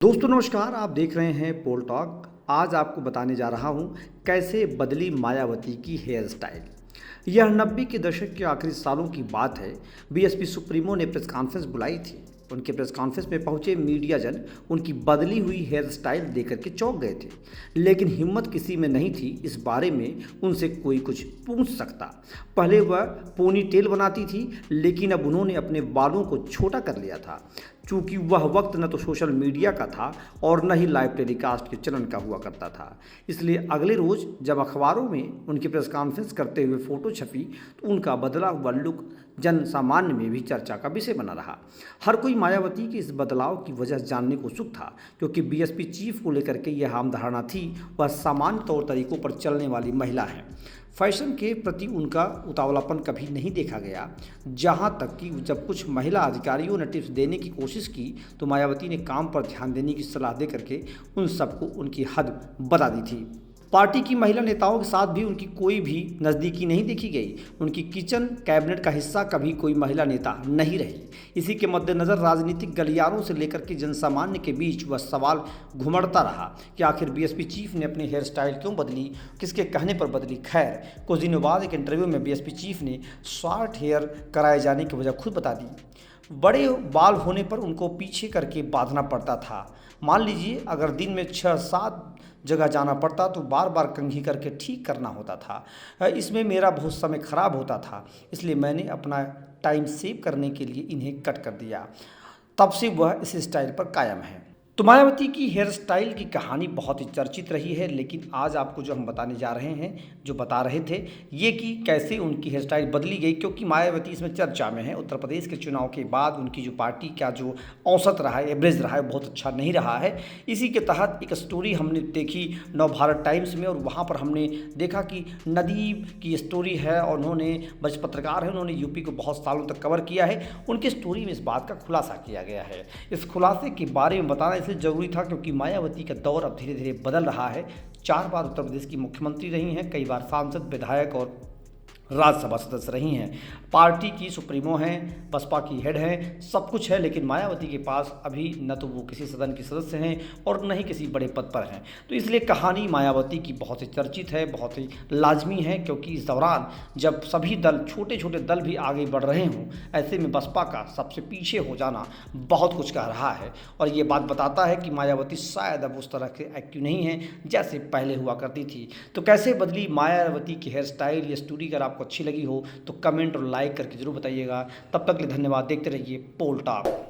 दोस्तों नमस्कार, आप देख रहे हैं पोल टॉक। आज आपको बताने जा रहा हूं कैसे बदली मायावती की हेयर स्टाइल। यह 90 के दशक के आखिरी सालों की बात है। बीएसपी सुप्रीमो ने प्रेस कॉन्फ्रेंस बुलाई थी। उनके प्रेस कॉन्फ्रेंस में पहुंचे मीडियाजन उनकी बदली हुई हेयर स्टाइल देख करके चौंक गए थे, लेकिन हिम्मत किसी में नहीं थी इस बारे में उनसे कोई कुछ पूछ सकता। पहले वह पोनी टेल बनाती थी, लेकिन अब उन्होंने अपने बालों को छोटा कर लिया था। चूँकि वह वक्त न तो सोशल मीडिया का था और न ही लाइव टेलीकास्ट के चलन का हुआ करता था, इसलिए अगले रोज़ जब अखबारों में उनकी प्रेस कॉन्फ्रेंस करते हुए फ़ोटो छपी तो उनका बदला हुआ लुक जन सामान्य में भी चर्चा का विषय बना रहा। हर कोई मायावती के इस बदलाव की वजह जानने को उत्सुक था, क्योंकि बीएसपी चीफ को लेकर के यह आम धारणा थी वह सामान्य तौर तरीकों पर चलने वाली महिला है। फैशन के प्रति उनका उतावलापन कभी नहीं देखा गया। जहां तक कि जब कुछ महिला अधिकारियों ने टिप्स देने की कोशिश की तो मायावती ने काम पर ध्यान देने की सलाह दे करके उन सबको उनकी हद बता दी थी। पार्टी की महिला नेताओं के साथ भी उनकी कोई भी नज़दीकी नहीं देखी गई। उनकी किचन कैबिनेट का हिस्सा कभी कोई महिला नेता नहीं रही। इसी के मद्देनज़र राजनीतिक गलियारों से लेकर के जनसामान्य के बीच वह सवाल घुमड़ता रहा कि आखिर बीएसपी चीफ ने अपनी हेयर स्टाइल क्यों बदली, किसके कहने पर बदली। खैर, कुछ दिनों बाद एक इंटरव्यू में बीएसपी चीफ ने शॉर्ट हेयर कराए जाने की वजह खुद बता दी। बड़े बाल होने पर उनको पीछे करके बांधना पड़ता था। मान लीजिए अगर दिन में 6-7 जगह जाना पड़ता तो बार बार कंघी करके ठीक करना होता था। इसमें मेरा बहुत समय खराब होता था, इसलिए मैंने अपना टाइम सेव करने के लिए इन्हें कट कर दिया। तब से वह इस स्टाइल पर कायम है। तो मायावती की हेयर स्टाइल की कहानी बहुत ही चर्चित रही है, लेकिन आज आपको जो हम बताने जा रहे हैं, जो बता रहे थे, ये कि कैसे उनकी हेयर स्टाइल बदली गई, क्योंकि मायावती इसमें चर्चा में है। उत्तर प्रदेश के चुनाव के बाद उनकी जो पार्टी का जो औसत रहा है, एवरेज रहा है, बहुत अच्छा नहीं रहा है। इसी के तहत एक स्टोरी हमने देखी नवभारत टाइम्स में, और वहाँ पर हमने देखा कि नदीम की स्टोरी है और उन्होंने वरिष्ठ पत्रकार है, उन्होंने यूपी को बहुत सालों तक कवर किया है। उनकी स्टोरी में इस बात का खुलासा किया गया है। इस खुलासे के बारे में बताना इसलिए जरूरी था क्योंकि मायावती का दौर अब धीरे धीरे बदल रहा है। 4 बार उत्तर प्रदेश की मुख्यमंत्री रही हैं, कई बार सांसद, विधायक और राज्यसभा सदस्य रही हैं। पार्टी की सुप्रीमो हैं, बसपा की हेड हैं, सब कुछ है, लेकिन मायावती के पास अभी न तो वो किसी सदन की सदस्य हैं और न ही किसी बड़े पद पर हैं। तो इसलिए कहानी मायावती की बहुत ही चर्चित है, बहुत ही लाजमी है, क्योंकि इस दौरान जब सभी दल, छोटे छोटे दल भी आगे बढ़ रहे हों, ऐसे में बसपा का सबसे पीछे हो जाना बहुत कुछ कह रहा है। और ये बात बताता है कि मायावती शायद अब उस तरह के एक्टिव नहीं है जैसे पहले हुआ करती थी। तो कैसे बदली मायावती की हेयर स्टाइल, ये स्टोरी अगर आपको अच्छी लगी हो तो कमेंट और लाइक करके जरूर बताइएगा। तब तक के लिए धन्यवाद। देखते रहिए पोल टॉक।